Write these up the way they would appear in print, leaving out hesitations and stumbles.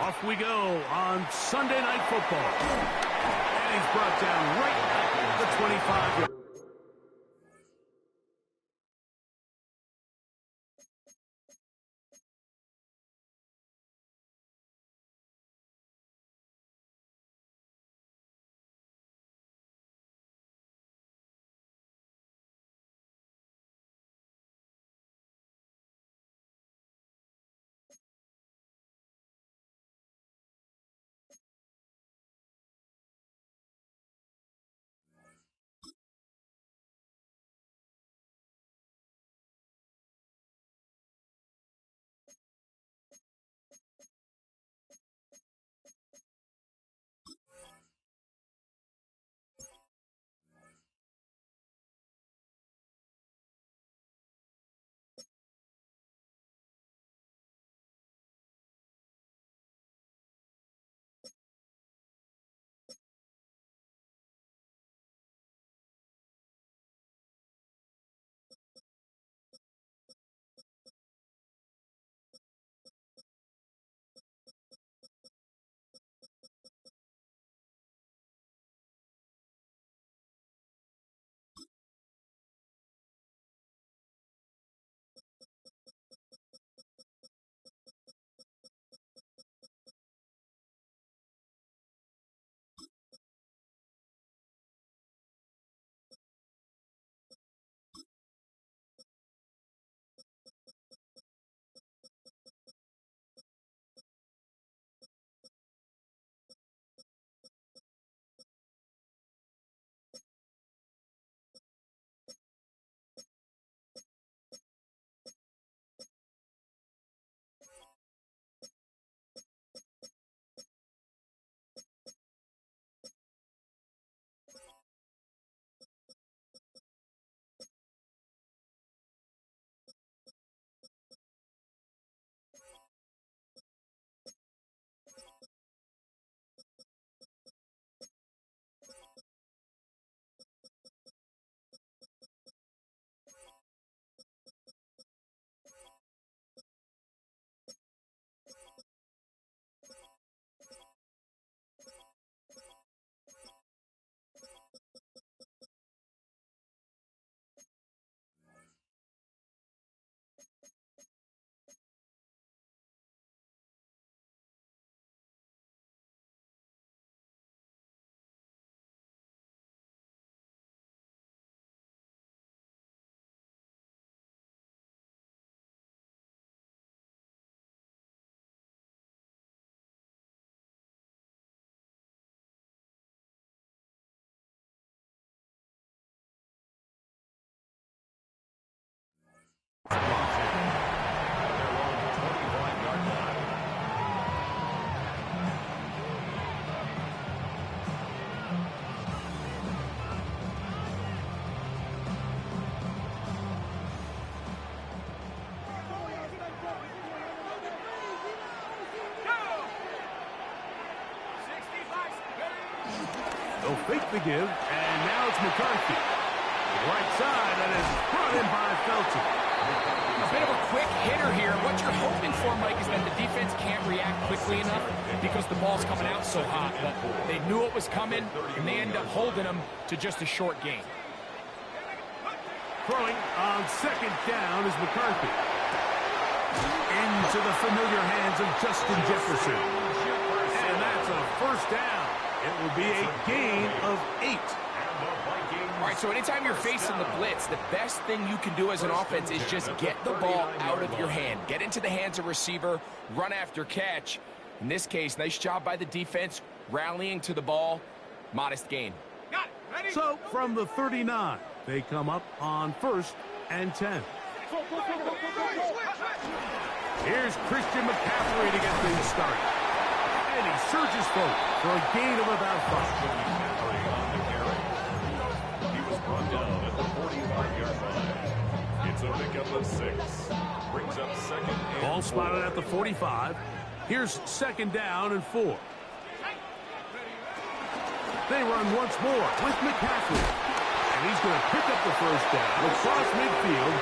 Off we go on Sunday Night Football. And he's brought down right at the 25. They'll fake the give, and now it's McCarthy. Right side, and is brought in by Felton. A bit of a quick hitter here. What you're hoping for, Mike, is that the defense can't react quickly enough because the ball's coming out so hot. But they knew it was coming, and they end up holding them to just a short gain. Throwing on second down is McCarthy. Into the familiar hands of Justin Jefferson. And that's a first down. It will be a gain of 8. All right, so anytime you're facing the blitz, the best thing you can do as an offense is just get the ball out of your hand. Get into the hands of receiver, run after catch. In this case, nice job by the defense, rallying to the ball. Modest gain. So from the 39, they come up on 1st and 10. Here's Christian McCaffrey to get things started. And he surges forward for a gain of about 5. He was brought down at the 45-yard line. It's a pickup of 6. Brings up second and Ball spotted at the 45. Here's second down and 4. They run once more with McCaffrey. And he's going to pick up the first down across midfield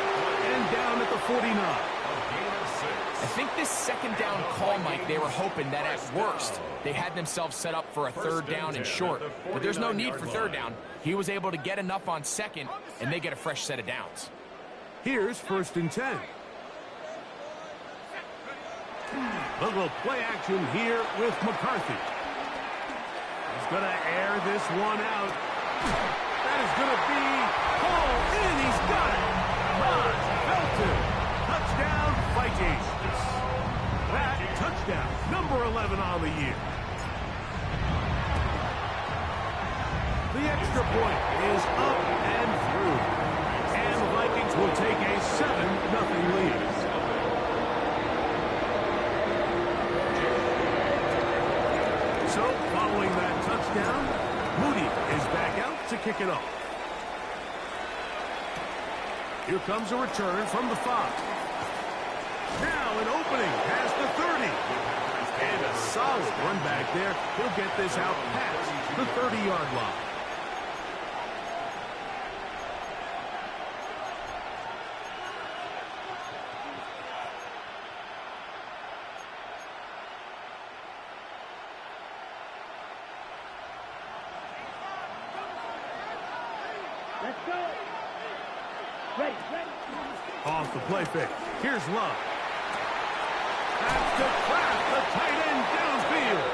and down at the 49. A gain of 6. I think this second down call, Mike, they were hoping that at worst they had themselves set up for a third down and short. But there's no need for third down. He was able to get enough on second, and they get a fresh set of downs. Here's 1st and 10. A little play action here with McCarthy. He's going to air this one out. That is going to be hauled in. He's got it. Felton. Touchdown, Vikings. That touchdown, number 11 on the year. The extra point is up and through. And the Vikings will take a 7-0 lead. So, following that touchdown, Moody is back out to kick it off. Here comes a return from the 5. Now an opening past the 30. And a solid run back there. He'll get this out past the 30-yard line. Let's go. Ready. Off the play fake. Here's Love. That's the craft, the tight end downfield.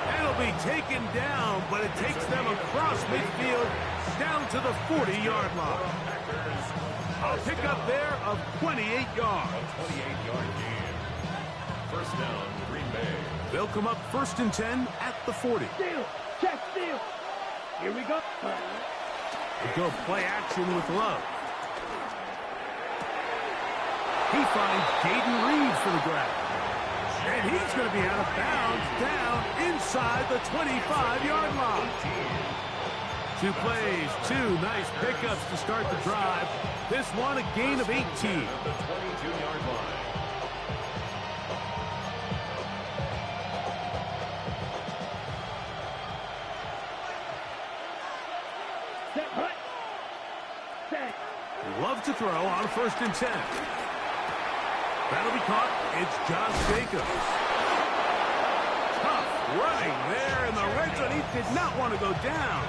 That'll be taken down, but it takes them across midfield down to the 40-yard line. A pickup there of 28 yards. A 28-yard gain. First down, Green Bay. They'll come up 1st and 10 at the 40. Steal. Check steal. Here we go. They go play action with Love. He finds Jaden Reed for the grab. And he's going to be out of bounds down inside the 25-yard line. 2 plays, 2 nice pickups to start the drive. This one a gain of 18. The 22-yard line. Set hut. Set. Love to throw on 1st and 10. That'll be caught. It's Josh Jacobs. Tough running there in the red zone. He did not want to go down.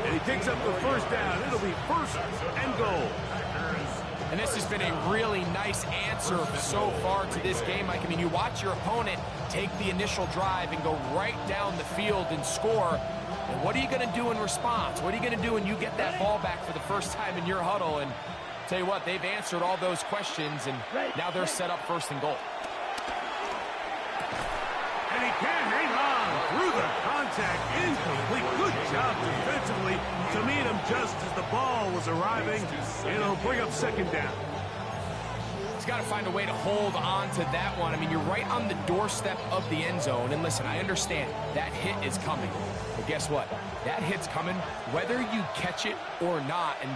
And he picks up the 1st down. It'll be 1st and goal. And this has been a really nice answer so far to this game, Mike. I mean, you watch your opponent take the initial drive and go right down the field and score. And what are you going to do in response? What are you going to do when you get that ball back for the first time in your huddle? And tell you what, they've answered all those questions, and now they're set up 1st and goal. And he can hang on through the contact. Incomplete. Good job defensively to meet him just as the ball was arriving. It'll bring up 2nd down. He's got to find a way to hold on to that one. I mean, you're right on the doorstep of the end zone. And listen, I understand that hit is coming. But guess what? That hit's coming whether you catch it or not. And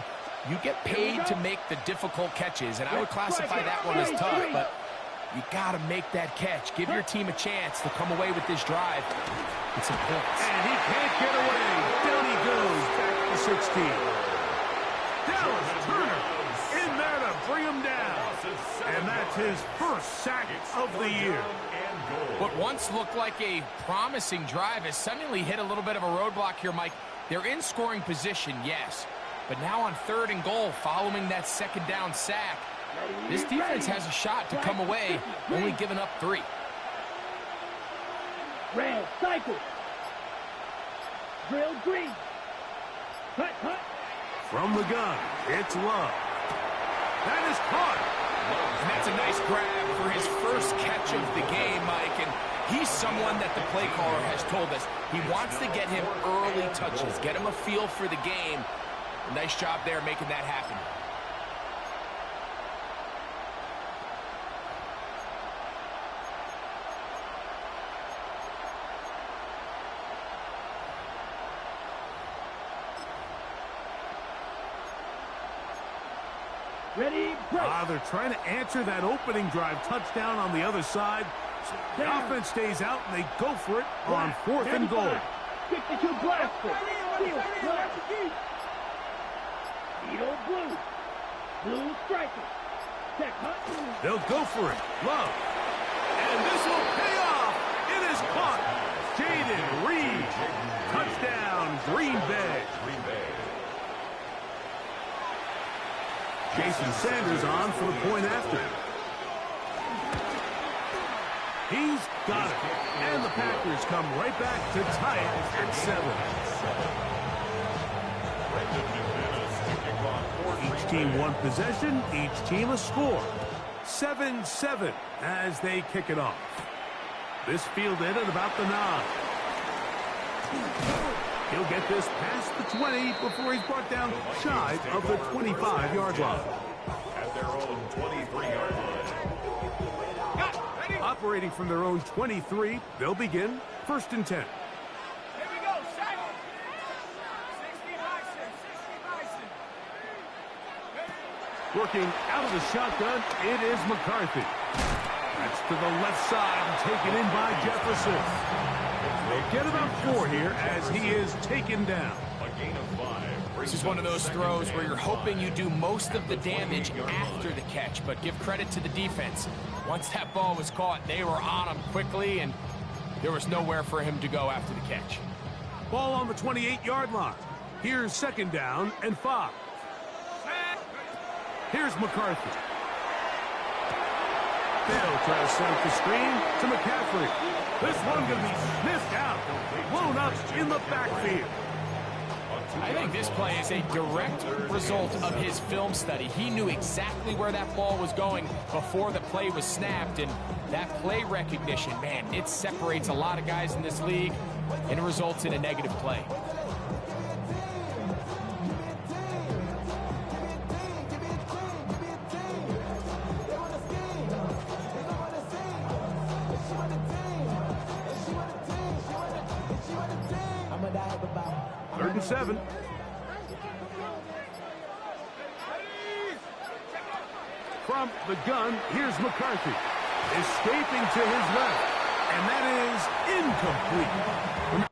you get paid to make the difficult catches, and I would classify that one as tough, but you got to make that catch. Give your team a chance to come away with this drive. It's some points. And he can't get away. Down he goes, back to 16. Dallas Turner in there to bring him down. And that's his 1st sack of the year. What once looked like a promising drive has suddenly hit a little bit of a roadblock here, Mike. They're in scoring position, yes. But now on 3rd and goal, following that 2nd down sack, this defense has a shot to come away, only giving up 3. Red, cycle. Drill green. Hut. From the gun, it's Love. That is caught. And that's a nice grab for his 1st catch of the game, Mike. And he's someone that the play caller has told us he wants to get him early touches, get him a feel for the game. Nice job there making that happen. Ready, break. They're trying to answer that opening drive touchdown on the other side. So the offense stays out, and they go for it on 4th and goal. 52 blaster. Steal. Beetle blue. Blue striker. Check hut. They'll go for it. Love And this will pay off. It is caught. Jaden Reed. Touchdown, Green Bay. Jason Sanders on for the point after. He's got it. And the Packers come right back to tie it at 7. Each team one possession, each team a score. 7-7 as they kick it off. This fielded at about the 9. He'll get this past the 20 before he's brought down shy of the 25-yard line. At their own 23-yard line. Operating from their own 23, they'll begin 1st and 10. Here we go, second. 60 Bison, 60 Bison. Working out of the shotgun, it is McCarthy. That's to the left side and taken in by Jefferson. They'll get about 4 here as he is taken down. A gain of 5. This is one of those throws where you're hoping you do most of the damage after the catch, but give credit to the defense. Once that ball was caught, they were on him quickly, and there was nowhere for him to go after the catch. Ball on the 28-yard line. Here's 2nd down and 5. Here's McCarthy. They'll try to set up the screen to McCaffrey. This one going to be sniffed out, blown up in the backfield. I think this play is a direct result of his film study. He knew exactly where that ball was going before the play was snapped, and that play recognition, man, it separates a lot of guys in this league, and it results in a negative play. Third and 7. From the gun, here's McCarthy. Escaping to his left. And that is incomplete.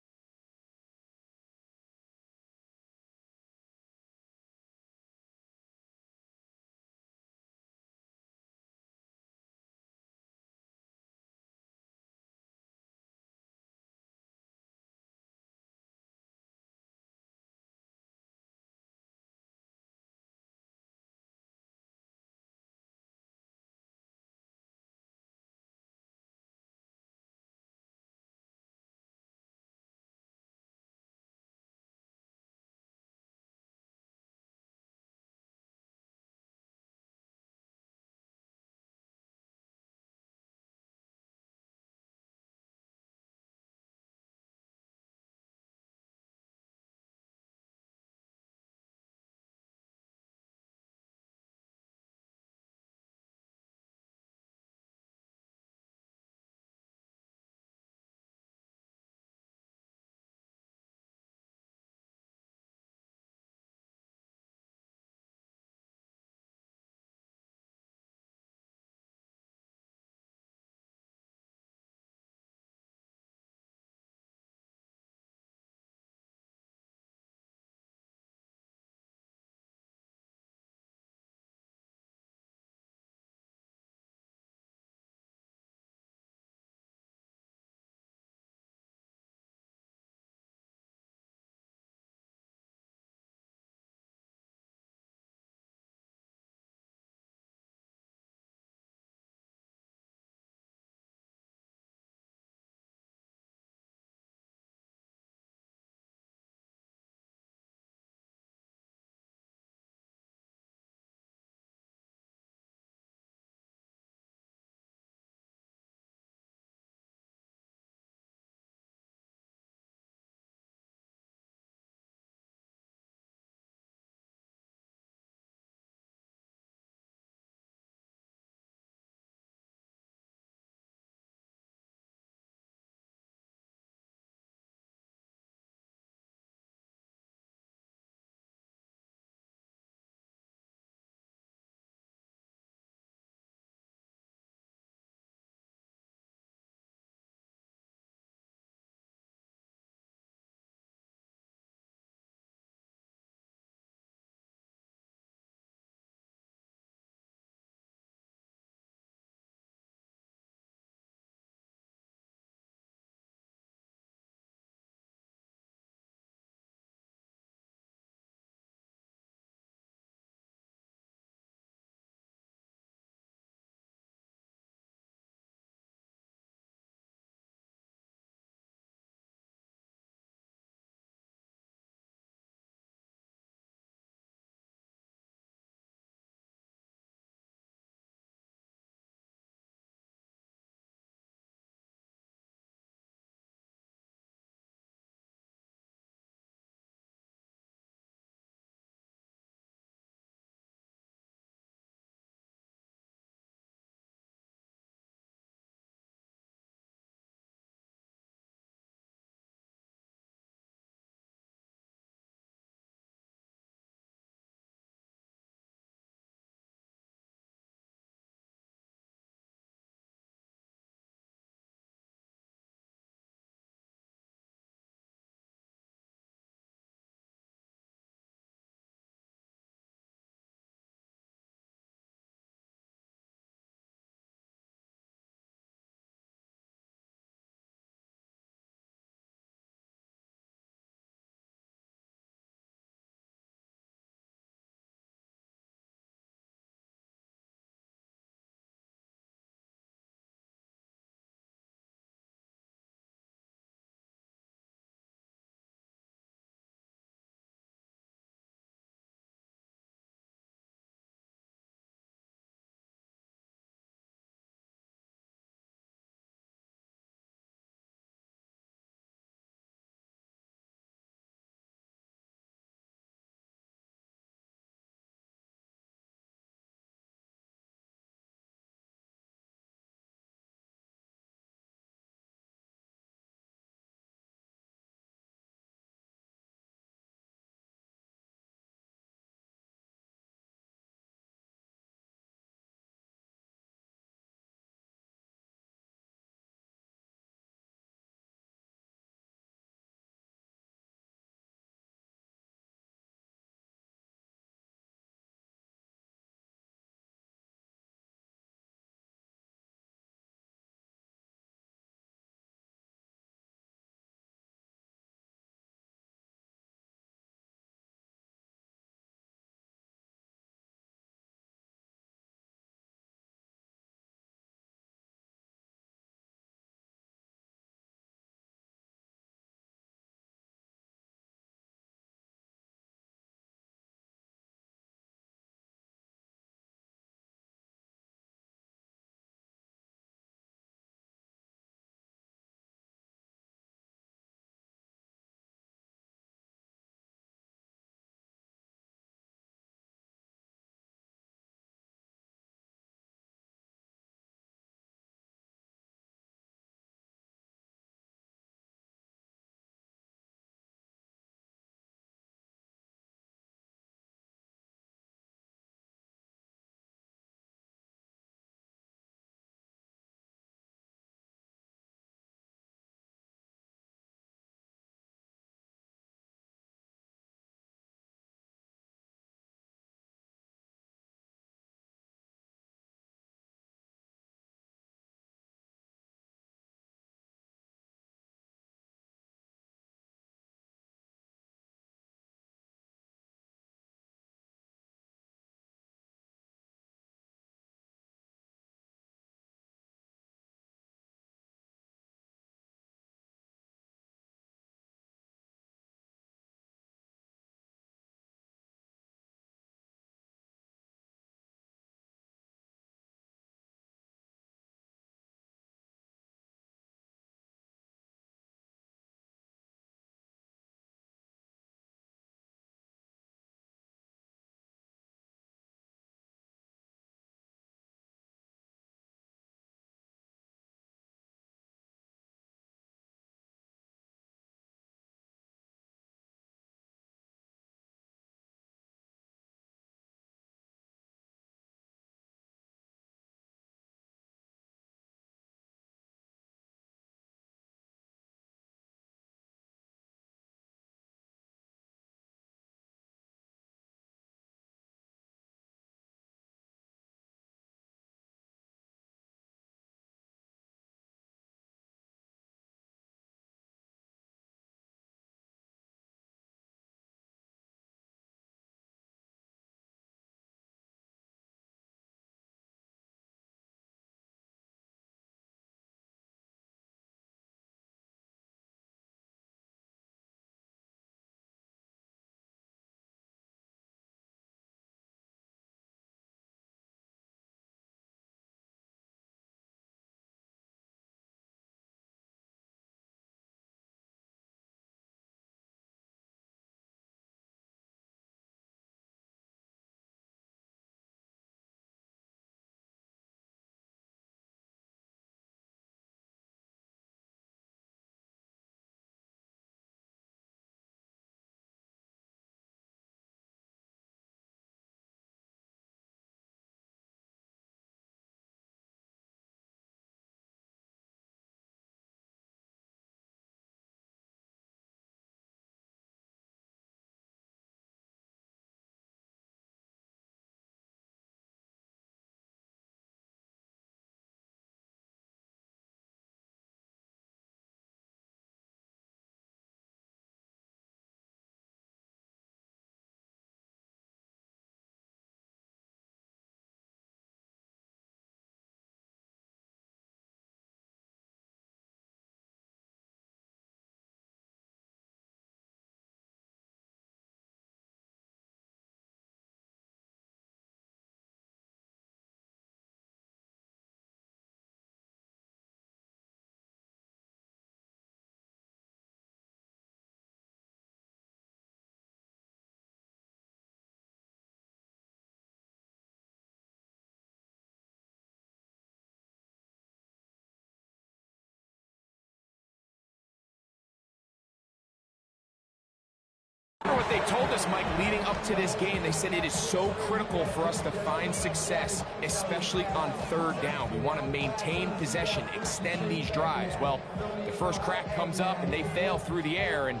told us, Mike, leading up to this game, they said it is so critical for us to find success, especially on third down. We want to maintain possession, extend these drives. Well, the first crack comes up and they fail through the air, and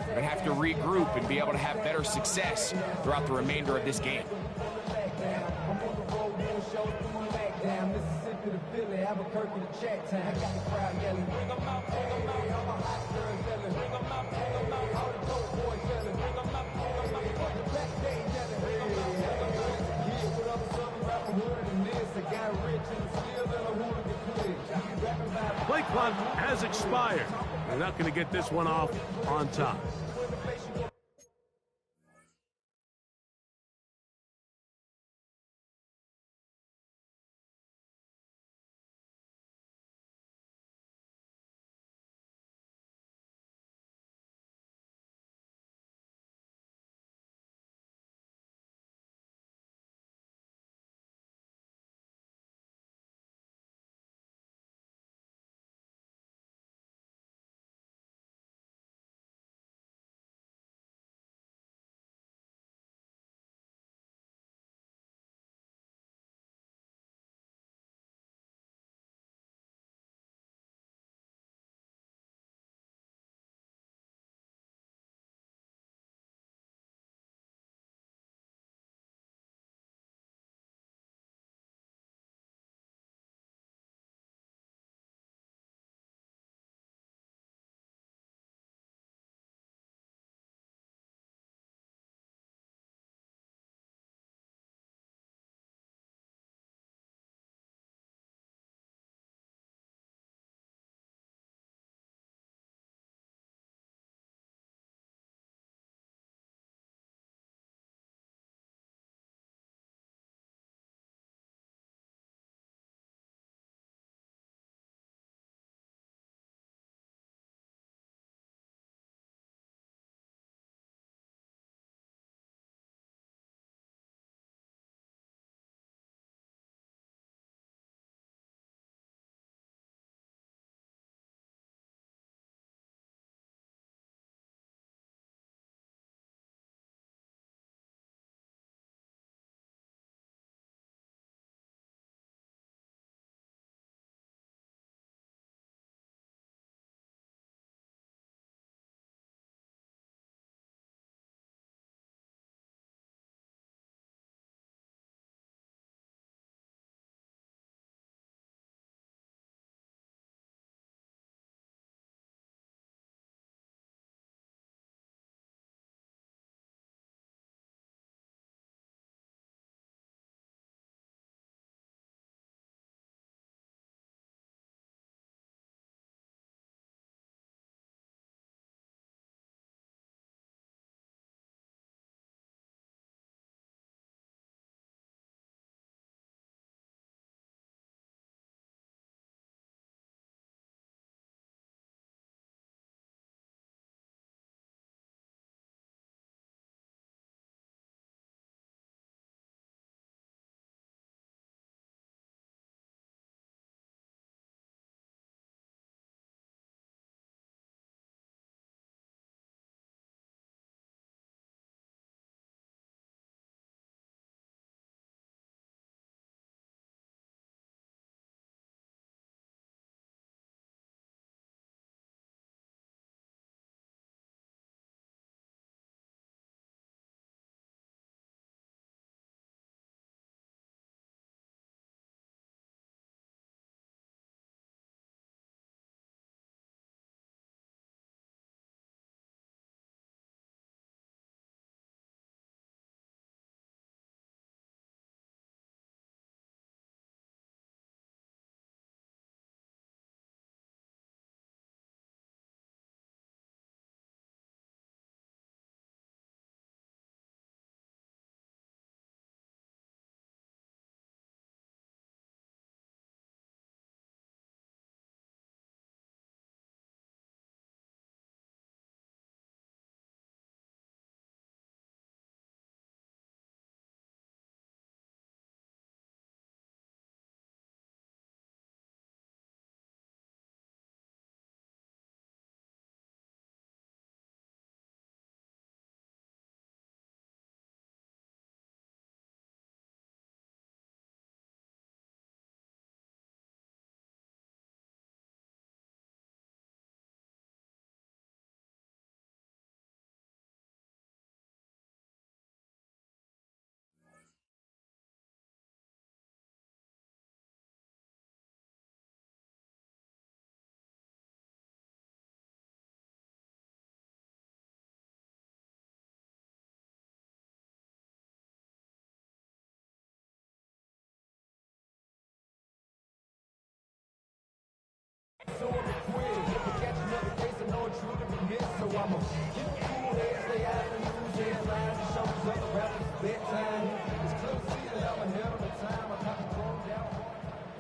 we're going to have to regroup and be able to have better success throughout the remainder of this game. Play clock has expired. They're not going to get this one off on top.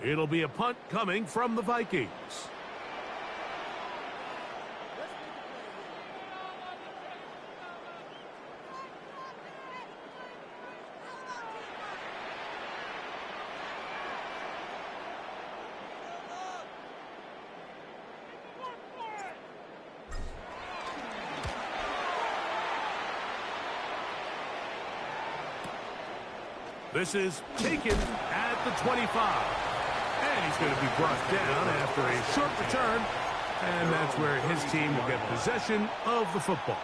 It'll be a punt coming from the Vikings. This is taken at the 25. And he's going to be brought down after a short return. And that's where his team will get possession of the football.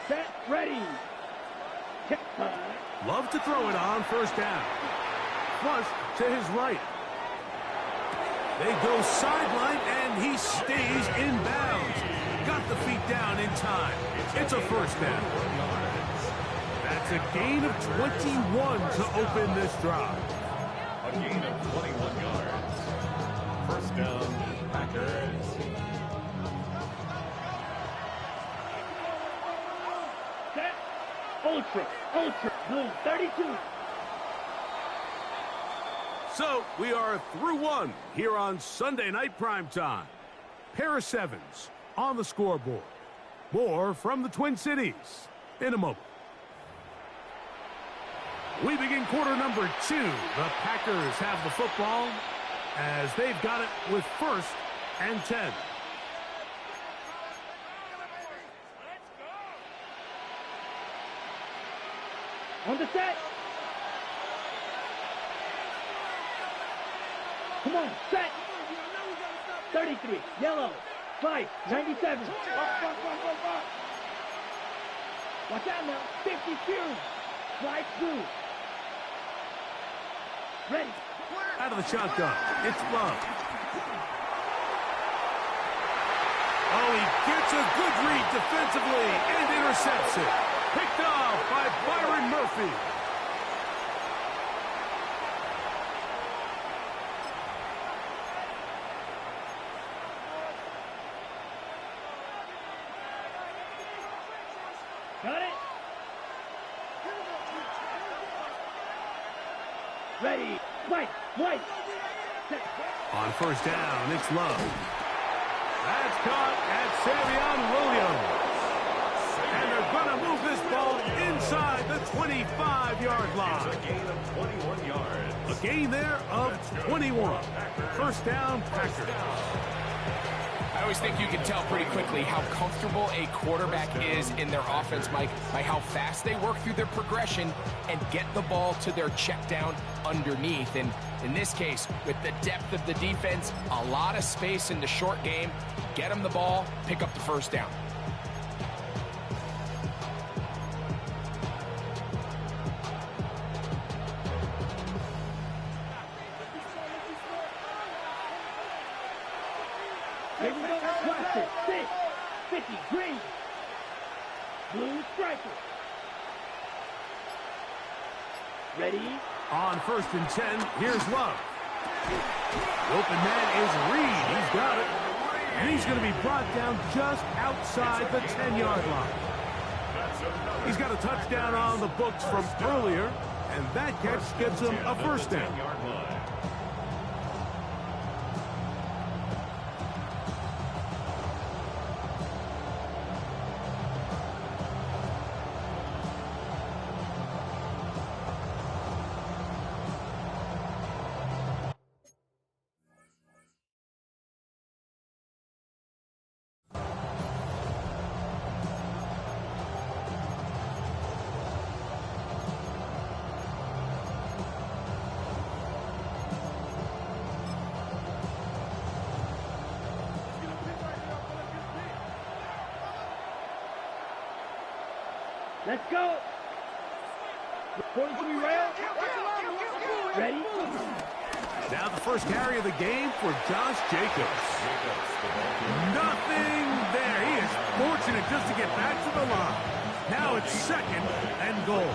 Set, ready. Love to throw it on first down. Flush to his right. They go sideline, and he stays in bounds. Got the feet down in time. It's a first down. That's a gain of 21 to open this drive. A gain of 21 yards. First down, Packers. Set, ultra, blue, 32. So we are through one here on Sunday Night Primetime. Pair of sevens on the scoreboard. More from the Twin Cities in a moment. We begin quarter number 2. The Packers have the football as they've got it with 1st and 10. On the set. Come on, set. 33, yellow. 5, 97. Watch out now, 52. Slide through. Ready. Out of the shotgun, it's Love. Oh, he gets a good read defensively and intercepts it. Picked off by Byron Murphy. Got it. Ready. White. Set. On first down, it's Love. That's caught at Savion Williams. And they're going to move this ball inside the 25-yard line. A gain of 21 yards. A gain there of 21. First down, Packers. I always think you can tell pretty quickly how comfortable a quarterback is in their offense, Mike, by how fast they work through their progression and get the ball to their check down underneath. And in this case, with the depth of the defense, a lot of space in the short game, get them the ball, pick up the first down. Here we go. Watch it. 6, 50, green. Blue striker. Ready. On first and 10, here's Love. The open man is Reed. He's got it. And he's going to be brought down just outside the 10-yard line. He's got a touchdown on the books from earlier, and that catch gets him a first down. Let's go. 43 rounds. Ready? Now the first carry of the game for Josh Jacobs. Nothing there. He is fortunate just to get back to the line. Now it's 2nd and goal.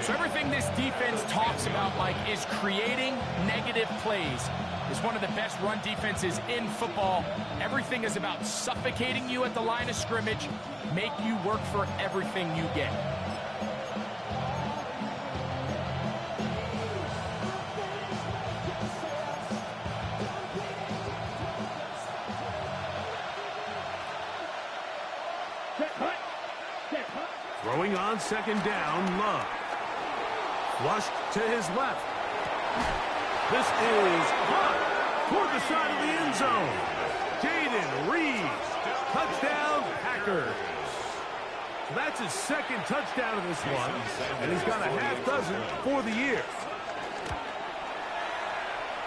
So everything this defense talks about, Mike, is creating negative plays. It's one of the best run defenses in football. Everything is about suffocating you at the line of scrimmage, make you work for everything you get. Throwing on 2nd down, Love. Flushed to his left. This is hot toward the side of the end zone. Jaden Reeves. Touchdown, Packers. So that's his 2nd touchdown of this one, and he's got a half dozen for the year.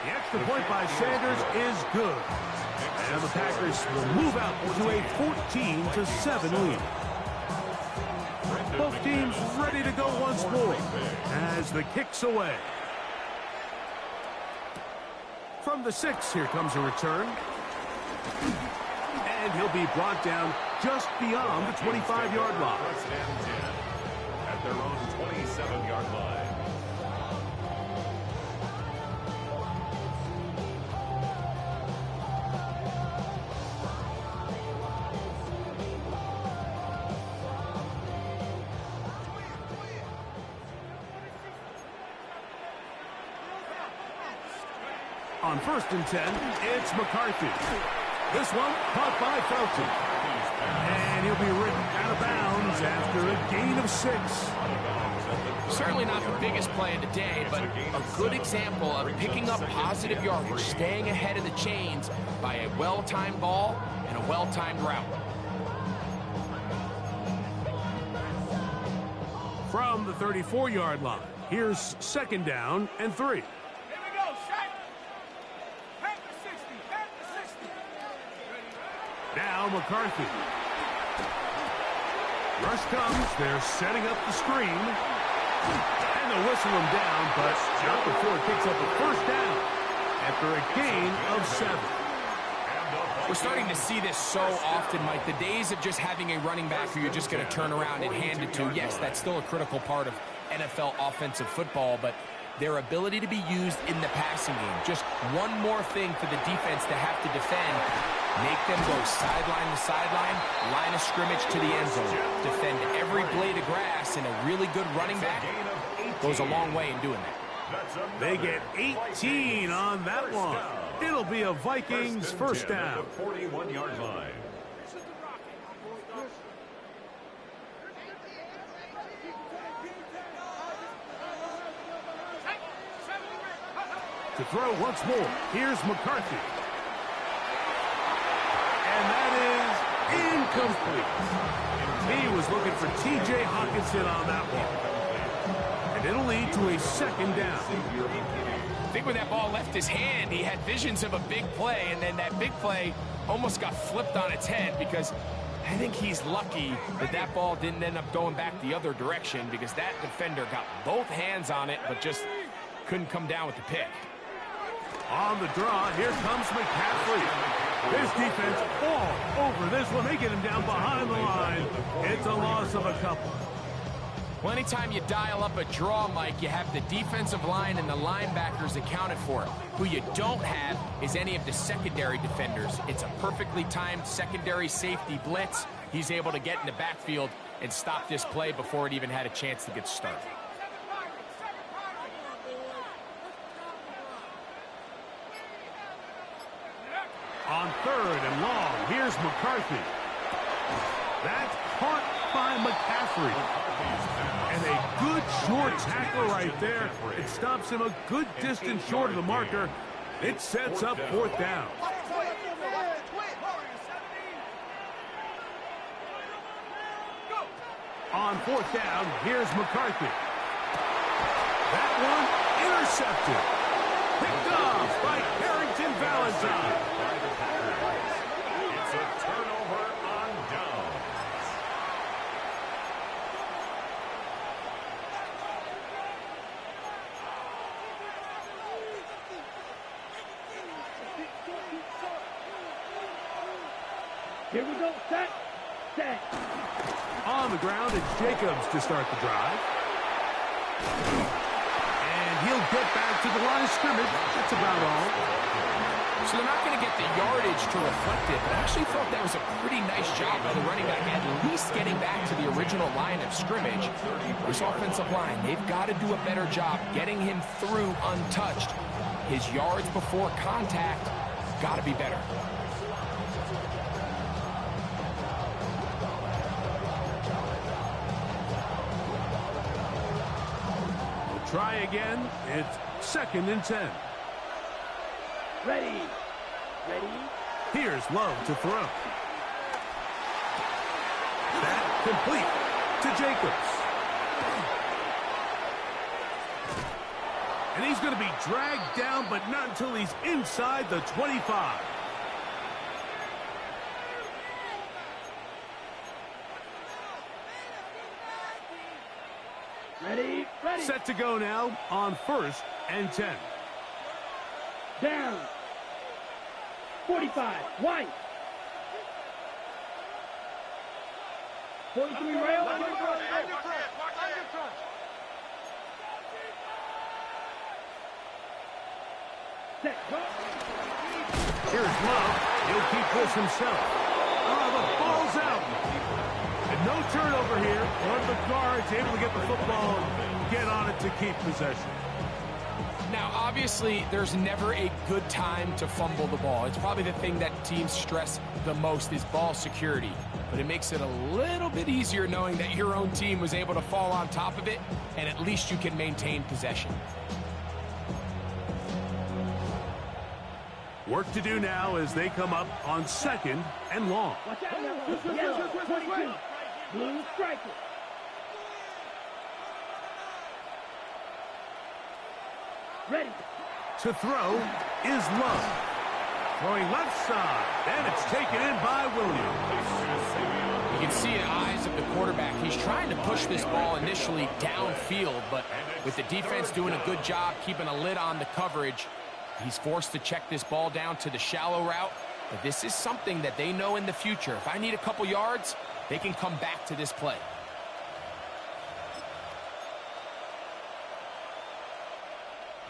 The extra point by Sanders is good. And the Packers will move out to a 14-7 lead. Both teams ready to go once more as the kick's away. From the 6, here comes a return. And he'll be brought down just beyond the 25-yard line. First and 10 at their own 27-yard line. On 1st and 10, it's McCarthy. This one caught by Felton. And he'll be ridden out of bounds after a gain of 6. Certainly not the biggest play of the day, but a good example of picking up positive yardage, staying ahead of the chains by a well-timed ball and a well-timed route. From the 34-yard line, here's 2nd down and 3. Now McCarthy. Rush comes. They're setting up the screen. And they'll whistle him down, but not before it picks up a 1st down after a gain of 7. We're starting to see this so often, Mike. The days of just having a running back who you're just going to turn around and hand it to, yes, that's still a critical part of NFL offensive football, but their ability to be used in the passing game. Just one more thing for the defense to have to defend. Make them go sideline to sideline, line of scrimmage to the end zone. Defend every blade of grass, and a really good running back goes a long way in doing that. They get 18 on that one. It'll be a Vikings 1st down. 41-yard line. To throw once more, here's McCarthy. And that is incomplete. He was looking for T.J. Hawkinson on that one. And it'll lead to a 2nd down. I think when that ball left his hand, he had visions of a big play, and then that big play almost got flipped on its head because I think he's lucky that that ball didn't end up going back the other direction because that defender got both hands on it but just couldn't come down with the pick. On the draw, here comes McCaffrey. This defense all over this one. They get him down behind the line. It's a loss of a couple. Well, anytime you dial up a draw, Mike, you have the defensive line and the linebackers accounted for. Who you don't have is any of the secondary defenders. It's a perfectly timed secondary safety blitz. He's able to get in the backfield and stop this play before it even had a chance to get started. On 3rd and long, here's McCarthy. That's caught by McCaffrey. And a good short tackle right there. It stops him a good distance short of the marker. It sets up 4th down. On 4th down, here's McCarthy. That one intercepted. Picked off by Carrington Valentine. It's a turnover on downs. Here we go. Set. Set. On the ground, it's Jacobs to start the drive. And he'll get back to the line of scrimmage. That's about all. So they're not going to get the yardage to reflect it, but I actually thought that was a pretty nice job by the running back, at least getting back to the original line of scrimmage. This offensive line, they've got to do a better job getting him through untouched. His yards before contact got to be better. We'll try again. It's 2nd and 10. Ready. Ready. Here's Love to throw. That complete to Jacobs. And he's going to be dragged down, but not until he's inside the 25. Ready. Ready. Set to go now on 1st and 10. Down. 45. White. 43 rail. Set. Go. Here's Love. He'll keep this himself. Oh, the ball's out. And no turnover here. One of the guards able to get the football, get on it to keep possession. Now, obviously, there's never a good time to fumble the ball. It's probably the thing that teams stress the most is ball security. But it makes it a little bit easier knowing that your own team was able to fall on top of it, and at least you can maintain possession. Work to do now as they come up on 2nd and long. Watch out now. Yellow. 22. Blue striker. Ready. To throw is Love. Throwing left side, and it's taken in by Williams. You can see in the eyes of the quarterback, he's trying to push this ball initially downfield, but with the defense doing a good job keeping a lid on the coverage, he's forced to check this ball down to the shallow route. But this is something that they know in the future. If I need a couple yards, they can come back to this play.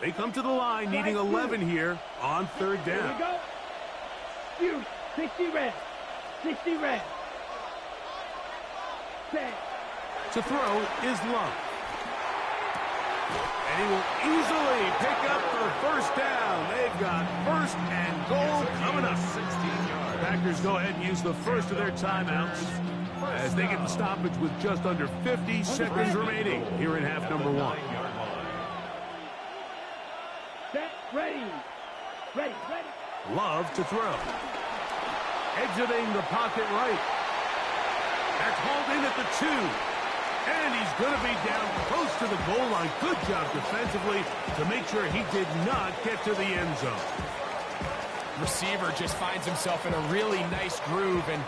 They come to the line needing 11 here on 3rd Here down. we go. Shoot. 60 red. 60 red. Set. To throw is Love. And he will easily pick up the 1st down. They've got 1st and goal coming up. Packers go ahead and use the first of their timeouts as they get the stoppage with just under 50 seconds remaining here in half number 1. Set. Ready. Ready. Ready. Love to throw. Exiting the pocket right. That's hauled in at the 2. And he's going to be down close to the goal line. Good job defensively to make sure he did not get to the end zone. Receiver just finds himself in a really nice groove, and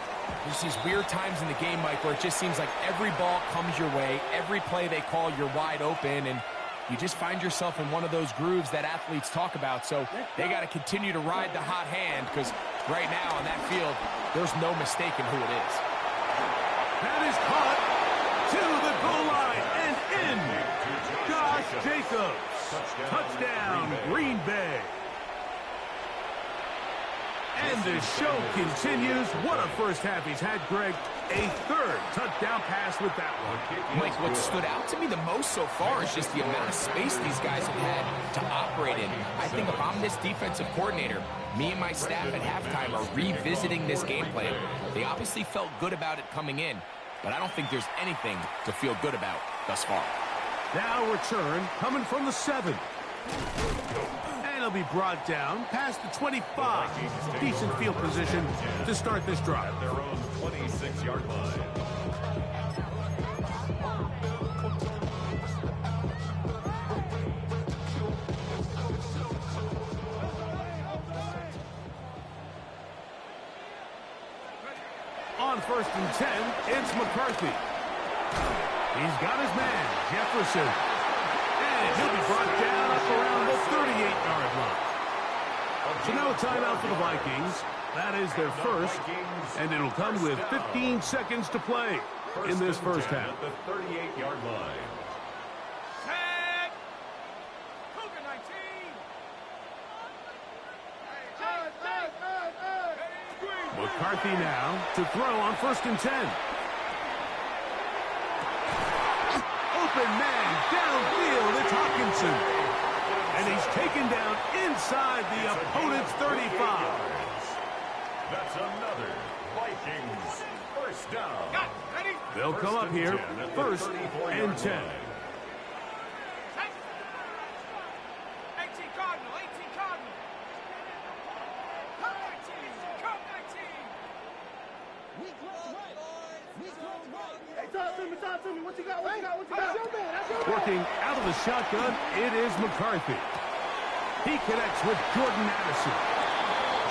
there's these weird times in the game, Mike, where it just seems like every ball comes your way, every play they call, you're wide open, and you just find yourself in one of those grooves that athletes talk about. So they got to continue to ride the hot hand, because right now on that field, there's no mistaking who it is. That is caught to the goal line and in. Josh Jacobs. Touchdown, Green Bay. And the show continues. What a first half he's had, Greg. A 3rd touchdown pass with that one. Mike, what stood out to me the most so far is just the amount of space these guys have had to operate in. I think if I'm this defensive coordinator, me and my staff at halftime are revisiting this game plan. They obviously felt good about it coming in, but I don't think there's anything to feel good about thus far. Now return coming from the 7. And he'll be brought down past the 25. Decent field position to start this drive. At their own 26-yard line. On 1st and 10, it's McCarthy. He's got his man, Jefferson. And he'll be brought down up around the 38-yard line. So no timeout for the Vikings. That is their first, and it'll come with 15 seconds to play in this first half. At the 38-yard line. Set. Cougar 19. McCarthy now to throw on 1st and 10. Open man downfield. It's Hawkinson. And he's taken down inside the opponent's 35. That's another Vikings first down. Got it. Ready? They'll come up here, 1st and 10. 18 Cardinal. 18 Cardinal. Come 19. Come 19. Hey, talk to me. What you got? That's your man. Working out of the shotgun, it is McCarthy. He connects with Jordan Addison.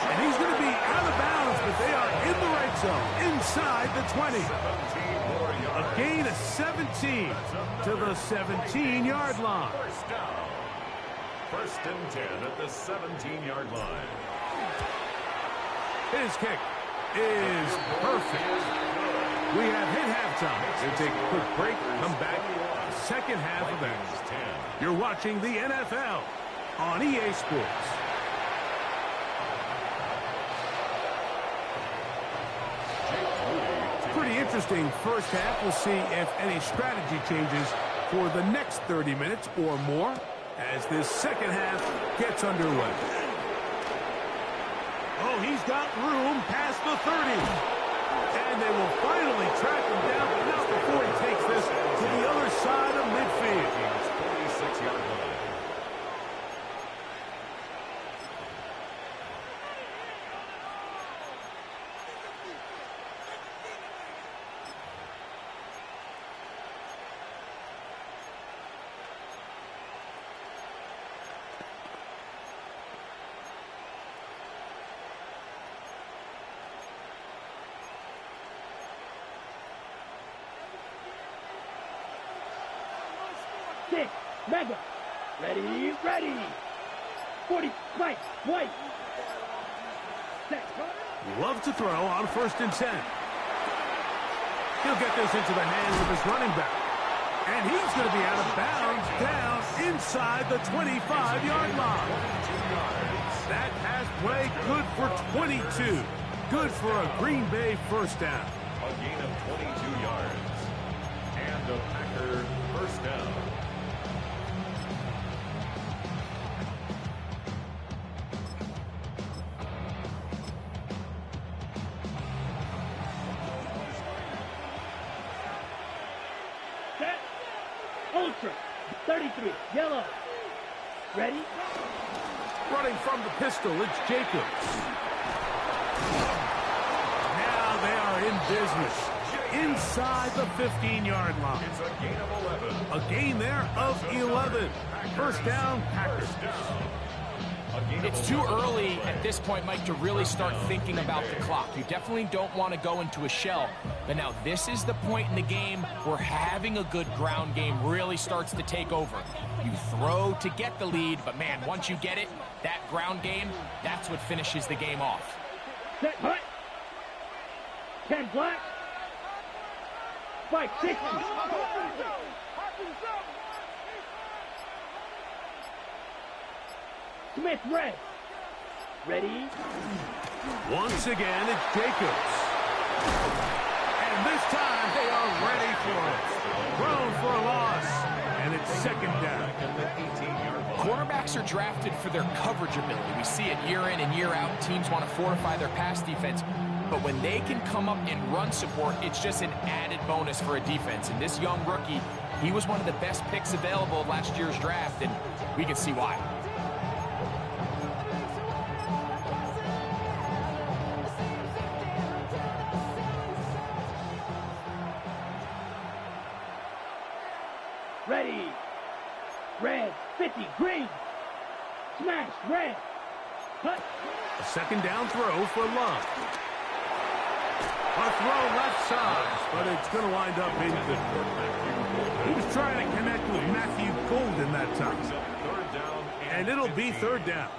And he's going to be out of bounds, but they are in the red zone, inside the 20. A gain of 17 to the 17-yard line. First down. 1st and 10 at the 17-yard line. His kick is perfect. We have hit halftime. We'll take a quick break, come back, second half of action. You're watching the NFL on EA Sports. Pretty interesting first half. We'll see if any strategy changes for the next 30 minutes or more as this second half gets underway. Oh, he's got room past the 30. And they will finally track him down, but not before he takes this to the other side of midfield. 46-yard line. Six. Mega. Ready. 40. White. Set. Love to throw on 1st and 10. He'll get this into the hands of his running back. And he's going to be out of bounds down inside the 25-yard line. That pass play good for 22. Good for a Green Bay first down. A gain of 22 yards. And a Packer first down. Set. Ultra. 33. Yellow. Ready. Running from the pistol, it's Jacobs. Now they are in business. Inside the 15-yard line. It's a gain of 11. A gain there of 11. First down, Packers. It's too early at this point, Mike, to really start thinking about the clock. You definitely don't want to go into a shell. But now this is the point in the game where having a good ground game really starts to take over. You throw to get the lead, but man, once you get it, that ground game, that's what finishes the game off. Set. Hut. 10 black. 560. Smith red. Ready. Once again, it's Jacobs. And this time they are ready for it. Thrown for a loss. And it's second down. Quarterbacks are drafted for their coverage ability. We see it year in and year out. Teams want to fortify their pass defense. But when they can come up and run support, it's just an added bonus for a defense. And this young rookie, he was one of the best picks available last year's draft, and we can see why. Ready. Red. 50. Green. Smash. Red. Cut. A second down throw for Love. A throw left side, but it's going to wind up incomplete. He was trying to connect with Matthew Golden that time. And it'll be third down.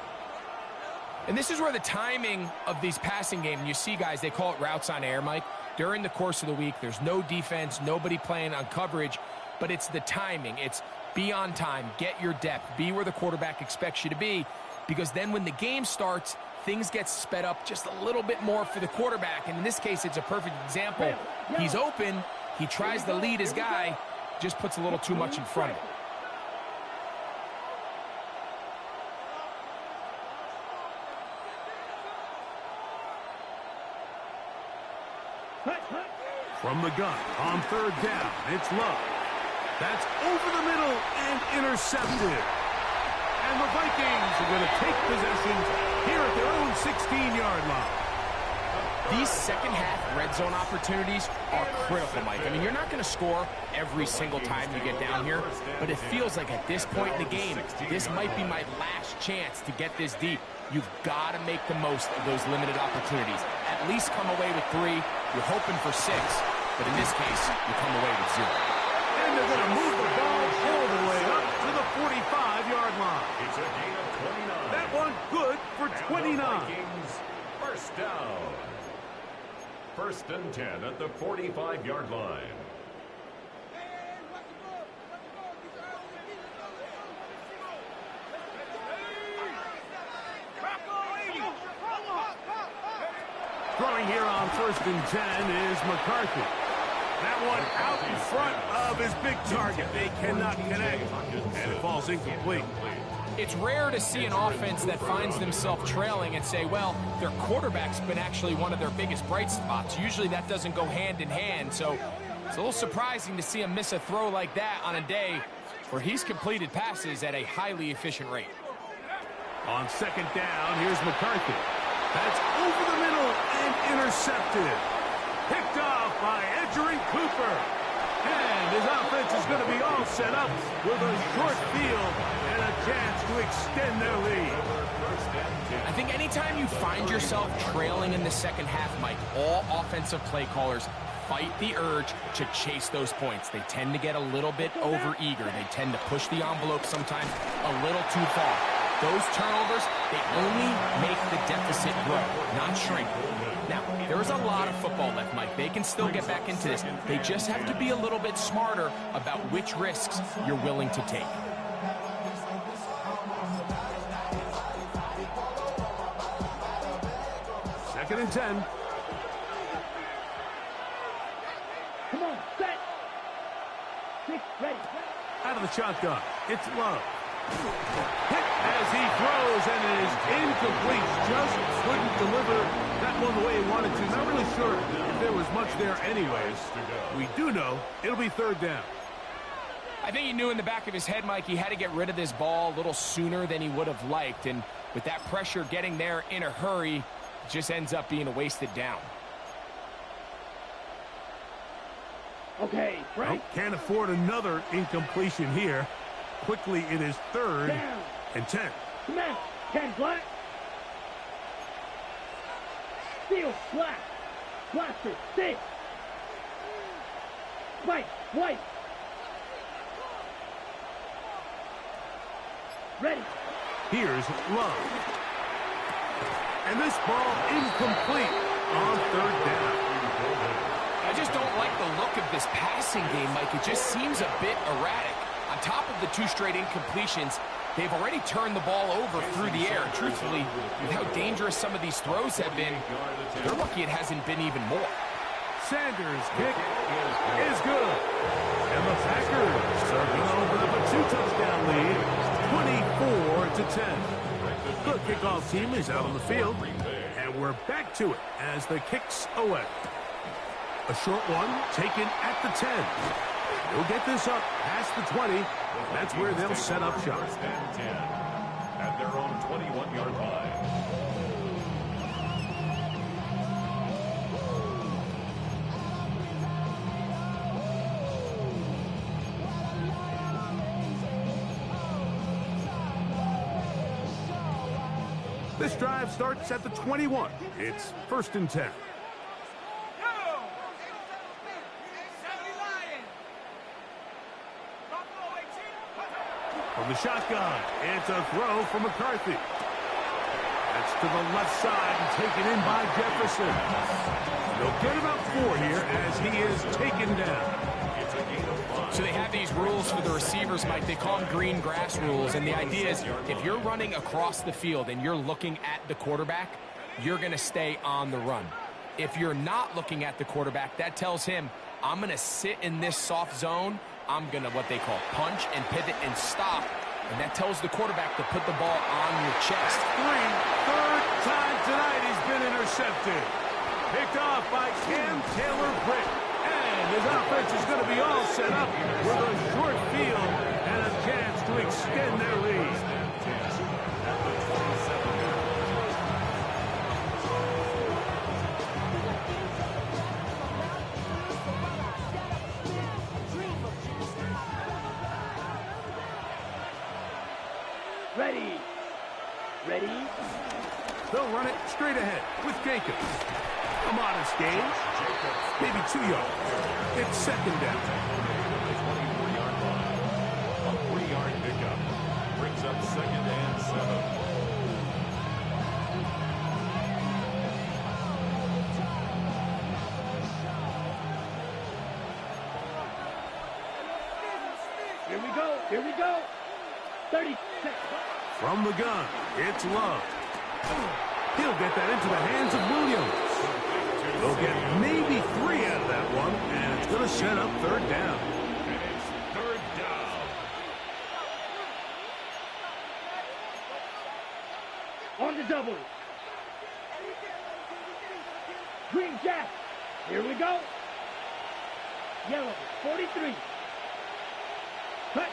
And this is where the timing of these passing games, you see guys, they call it routes on air, Mike. During the course of the week, there's no defense, nobody playing on coverage, but it's the timing. It's be on time, get your depth, be where the quarterback expects you to be, because then when the game starts, things get sped up just a little bit more for the quarterback. And in this case, it's a perfect example. He's open, he tries to lead his guy, just puts a little too much in front of him. From the gun, on third down, it's Love. That's over the middle and intercepted. And the Vikings are going to take possession here at their own 16-yard line. These second-half red zone opportunities are critical, Mike. I mean, you're not going to score every single time you get down here, but it feels like at this point in the game, this might be my last chance to get this deep. You've got to make the most of those limited opportunities. At least come away with 3. You're hoping for 6, but in this case, you come away with 0. And they're going to move the ball all the way up to the 45-yard line. It's a gain of 29. That one good for 29. Vikings, first down. First and 10 at the 45-yard line. Throwing here on first and 10 is McCarthy. That one out in front of his big target. They cannot connect, and it falls incomplete. It's rare to see an offense that finds themselves trailing and say, well, their quarterback's been actually one of their biggest bright spots. Usually that doesn't go hand in hand, so it's a little surprising to see him miss a throw like that on a day where he's completed passes at a highly efficient rate. On second down, here's McCarthy. That's over the middle and intercepted. Picked off by Edgerrin Cooper. And his offense is going to be all set up with a short field and a chance to extend their lead. I think anytime you find yourself trailing in the second half, Mike, all offensive play callers fight the urge to chase those points. They tend to get a little bit over-eager. They tend to push the envelope sometimes a little too far. Those turnovers, they only make the deficit grow, not shrink. Now, there is a lot of football left, Mike. They can still get back into this. They just have to be a little bit smarter about which risks you're willing to take. Second and 10. Come on, set. 6, ready. Out of the shotgun, it's Love. Hit as he throws, and it is incomplete. Just couldn't deliver that one the way he wanted to. Not really sure if there was much there anyways. We do know it'll be third down. I think he knew in the back of his head, Mike, he had to get rid of this ball a little sooner than he would have liked. And with that pressure getting there in a hurry, it just ends up being a wasted down. Okay, Frank. Well, can't afford another incompletion here. Quickly, it is third Down. and 10. Smash. 10 black. Steel black. Blaster 6. White. Ready. Here's Love. And this ball incomplete on third down. I just don't like the look of this passing game, Mike. It just seems a bit erratic. On top of the 2 straight incompletions, they've already turned the ball over through the air. And truthfully, with how dangerous some of these throws have been, they're lucky it hasn't been even more. Sanders' kick is good. And the Packers are going to open up a 2-touchdown lead, 24-10. The kickoff team is out on the field, and we're back to it as the kicks away. A short one taken at the 10. They'll get this up past the 20. That's where they'll set up shop. First and 10 at their own 21-yard line. This drive starts at the 21. It's first and 10. From the shotgun, it's a throw for McCarthy. That's gets to the left side and taken in by Jefferson. They'll get about 4 here as he is taken down. So they have these rules for the receivers, Mike. They call them green grass rules. And the idea is if you're running across the field and you're looking at the quarterback, you're going to stay on the run. If you're not looking at the quarterback, that tells him, I'm going to sit in this soft zone. I'm going to what they call punch and pivot and stop. And that tells the quarterback to put the ball on your chest. Third time tonight he's been intercepted. Picked off by Cam Taylor-Britt. And his offense is going to be all set up with a short field and a chance to extend their lead. Ready. Ready. They'll run it straight ahead with Jacobs. A modest gain. Maybe 2 yards. It's second down. 24-yard line. A 3-yard pickup. Brings up second and 7. Here we go. Here we go. 30 seconds. From the gun, it's Love. He'll get that into the hands of Williams. They'll get maybe 3 out of that one, and it's going to set up third down. And it's third down. On the double. Green Jack. Here we go. Yellow, 43. Cut.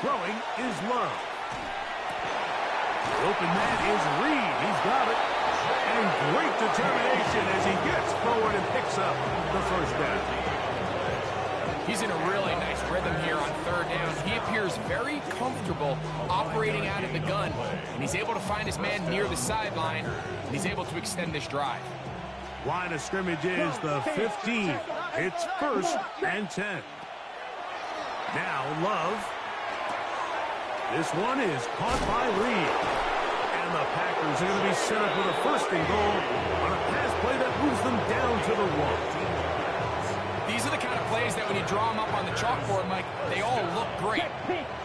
Throwing is Love. The open man is Reed. He's got it. And great determination as he gets forward and picks up the first down. He's in a really nice rhythm here on third down. He appears very comfortable operating out of the gun, and he's able to find his man near the sideline, and he's able to extend this drive. Line of scrimmage is the 15. It's first and 10. Now Love. This one is caught by Reed. And the Packers are going to be set up with a first and goal on a pass play that moves them down to the 1. These are the kind of plays that when you draw them up on the chalkboard, Mike, they all look great.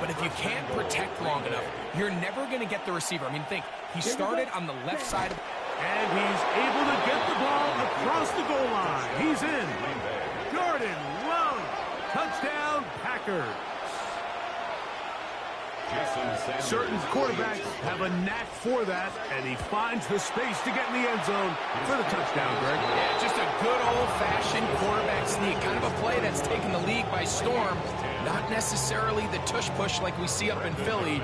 But if you can't protect long enough, you're never going to get the receiver. I mean, think, he started on the left side. And he's able to get the ball across the goal line. He's in. Jordan Love. Touchdown, Packers. Certain quarterbacks have a knack for that, and he finds the space to get in the end zone for the touchdown, Greg. Yeah, just a good old-fashioned quarterback sneak. Kind of a play that's taken the league by storm. Not necessarily the tush-push like we see up in Philly,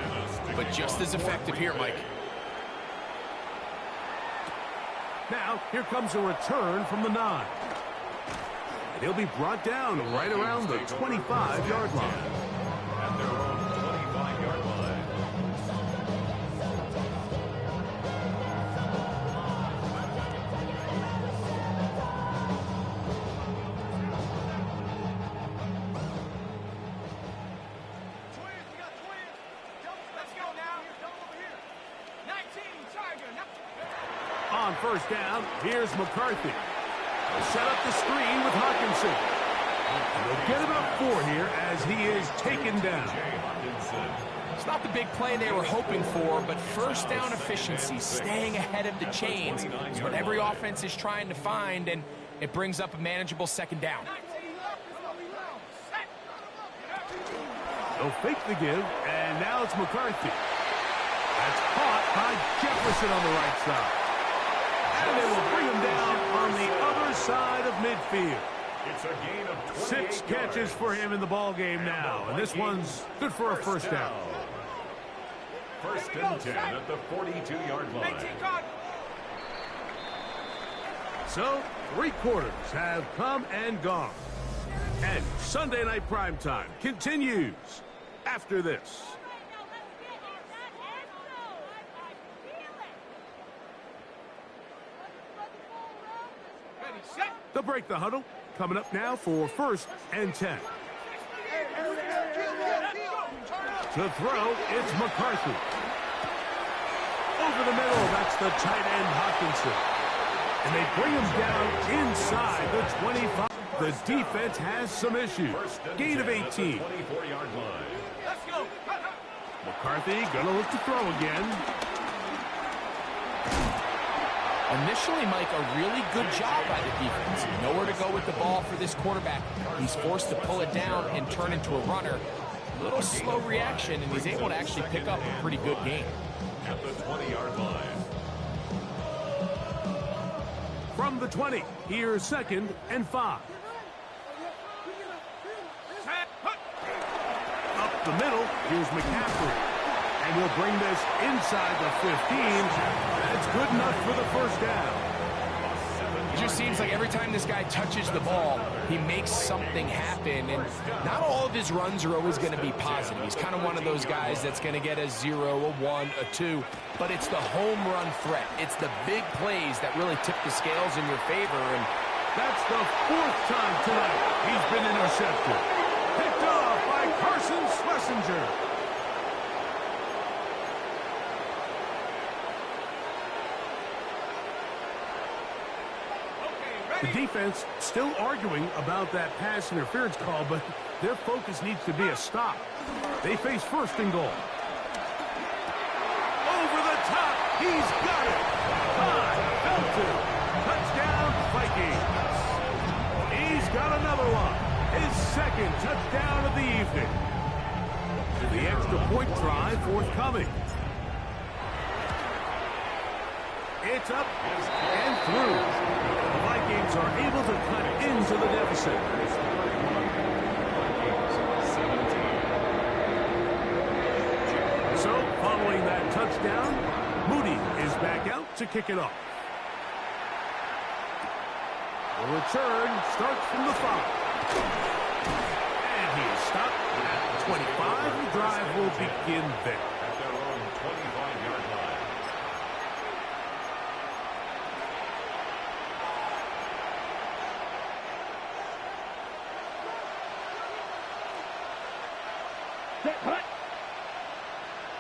but just as effective here, Mike. Now, here comes a return from the 9. And he'll be brought down right around the 25-yard line. At their own 25-yard line. On first down, here's McCarthy. They'll set up the screen with Hawkinson. And they'll get about 4 here as he is taken down. It's not the big play they were hoping for, but first down efficiency, staying ahead of the chains, is what every offense is trying to find, and it brings up a manageable second down. They'll fake the give, and now it's McCarthy. That's caught by Jefferson on the right side. And they will bring him down on the other side of midfield. It's a gain of 6 catches for him in the ball game now, and this one's good for a first down. First and 10 at the 42-yard line. So, 3 quarters have come and gone. And Sunday Night Primetime continues after this. They'll break the huddle. Coming up now for first and 10. To throw, it's McCarthy. over the middle. That's the tight end, Hawkinson. And they bring him down inside the 25. The defense has some issues. Gain of 18. 24-yard line. Let's go. McCarthy gonna look to throw again. Initially, Mike, a really good job by the defense. Nowhere to go with the ball for this quarterback. He's forced to pull it down and turn into a runner. A little slow reaction, and he's able to actually pick up a pretty good game. At the 20-yard line. From the 20, here's 2nd and 5. Up the middle, here's McCaffrey. And he'll bring this inside the 15. That's good enough for the first down. It just seems like every time this guy touches the ball, he makes something happen. And not all of his runs are always going to be positive. He's kind of one of those guys that's going to get a 0, a 1, a 2. But it's the home run threat. It's the big plays that really tip the scales in your favor. And that's the 4th time tonight he's been intercepted. Picked off by Carson Schlesinger. The defense still arguing about that pass interference call, but their focus needs to be a stop. They face 1st and goal. Over the top. He's got it. Felton. Touchdown, Vikings. He's got another one. His 2nd touchdown of the evening. The extra point try forthcoming. It's up and through. The Vikings are able to cut into the deficit. So, following that touchdown, Moody is back out to kick it off. The return starts from the 5. And he is stopped at the 25. The drive will begin there. At their own 25-yard line. Set, hut.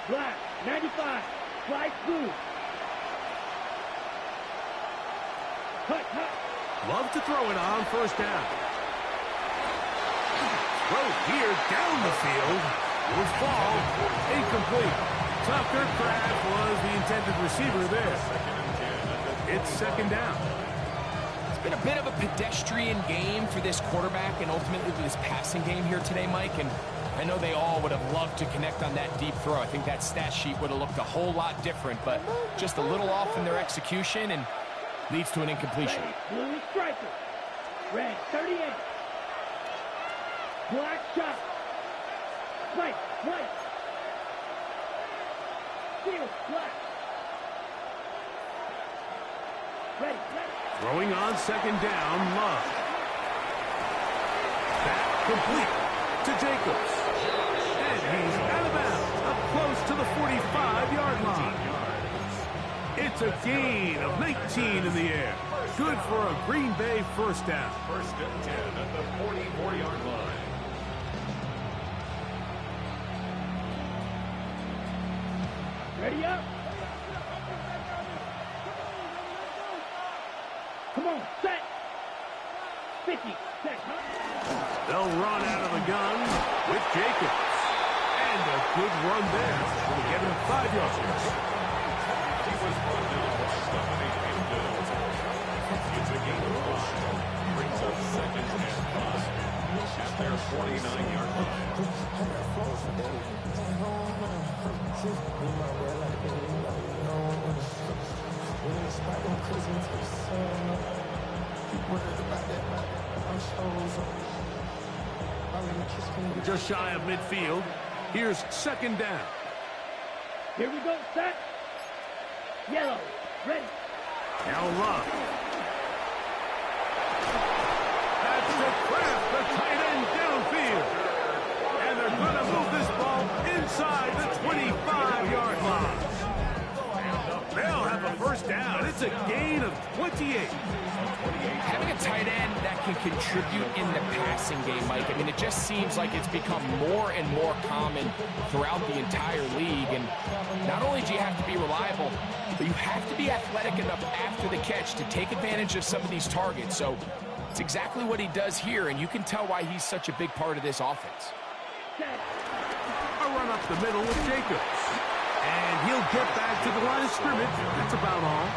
Black, 95. Slide through. Hut, hut. Love to throw it on 1st down. Throw here down the field. Will fall. Incomplete. Tucker Craft was the intended receiver there. It's 2nd down. it's been a bit of a pedestrian game for this quarterback and ultimately this passing game here today, Mike. And I know they all would have loved to connect on that deep throw. I think that stat sheet would have looked a whole lot different, but just a little off in their execution and leads to an incompletion. Blue striker. Red, 38. Black shot. White, white. Steel, black. Ready, ready. Throwing on 2nd down, Love. Back complete to Jacobs. And he's out of bounds, up close to the 45-yard line. It's a gain of 19 in the air. Good for a Green Bay 1st down. 1st and 10 at the 44-yard line. Ready up. Come on, set. 50, set, huh? They'll run out of the gun with Jacobs. And a good run there. Will get him 5 yards. He was run down with stuff and he's been good. It's a gain of 5. Brings up 2nd and 5. At their 49-yard line. Just shy of midfield. Here's 2nd down. Here we go, set. Yellow, ready. Now Love. That's the Kraft, the tight end downfield. And they're going to move this ball inside the 25-yard line. They'll have a 1st down. It's a gain of 28. Having a tight end that can contribute in the passing game, Mike. I mean, it just seems like it's become more and more common throughout the entire league. And not only do you have to be reliable, but you have to be athletic enough after the catch to take advantage of some of these targets. So it's exactly what he does here, and you can tell why he's such a big part of this offense. A run up the middle with Jacobs. And he'll get back to the line of scrimmage. That's about all.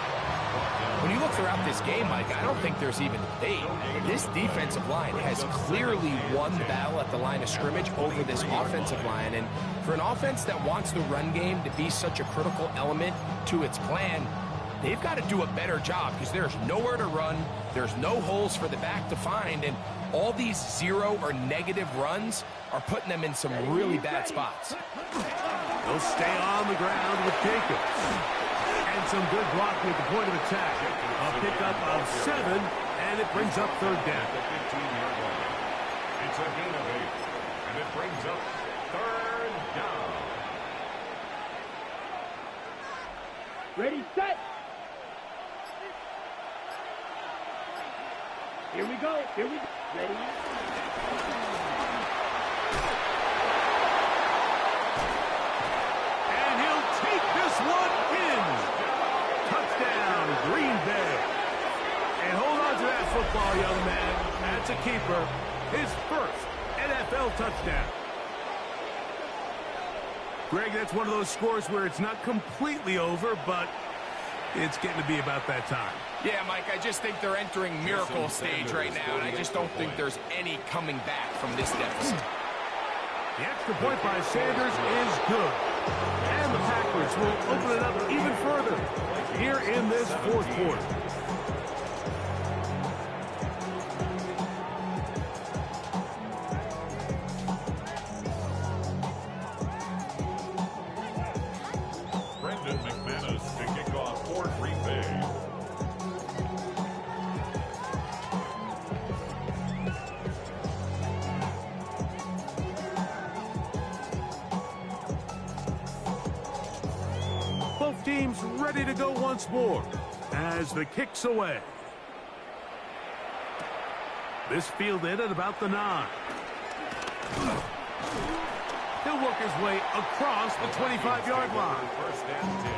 When you look throughout this game, Mike, I don't think there's even debate. This defensive line has clearly won the battle at the line of scrimmage over this offensive line. And for an offense that wants the run game to be such a critical element to its plan, they've got to do a better job because there's nowhere to run. There's no holes for the back to find. And all these zero or negative runs are putting them in some really bad spots. They'll stay on the ground with Jacobs. And some good blocking at the point of attack. A pickup of 7, and it brings up third down. The 15-yard line. It's a gain of 8, and it brings up third down. Ready, set. Here we go. Here we go. Ready. And he'll take this one in. Touchdown, Green Bay. And hold on to that football, young man. That's a keeper. His first NFL touchdown. Greg, that's one of those scores where it's not completely over, but it's getting to be about that time. Yeah, Mike, I just think they're entering miracle stage right now, and I just don't think there's any coming back from this deficit. The extra point by Sanders is good. And the Packers will open it up even further here in this fourth quarter. Brendan McManus to kick off for Green Bay. Both teams ready to go once more as the kick's away. This fielded at about the 9. He'll work his way across the 25-yard line. First and 10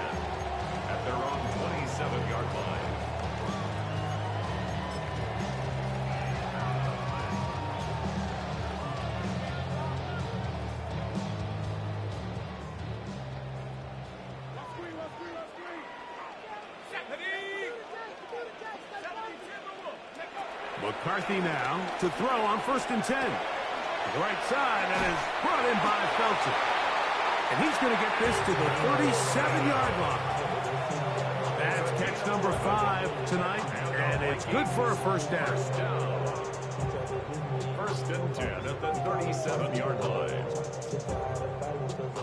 at their own 27-yard line. McCarthy now to throw on first and 10. The right side, and is brought in by Felton. And he's going to get this to the 37-yard line. That's catch number 5 tonight, and it's good for a first down. First and 10 at the 37-yard line.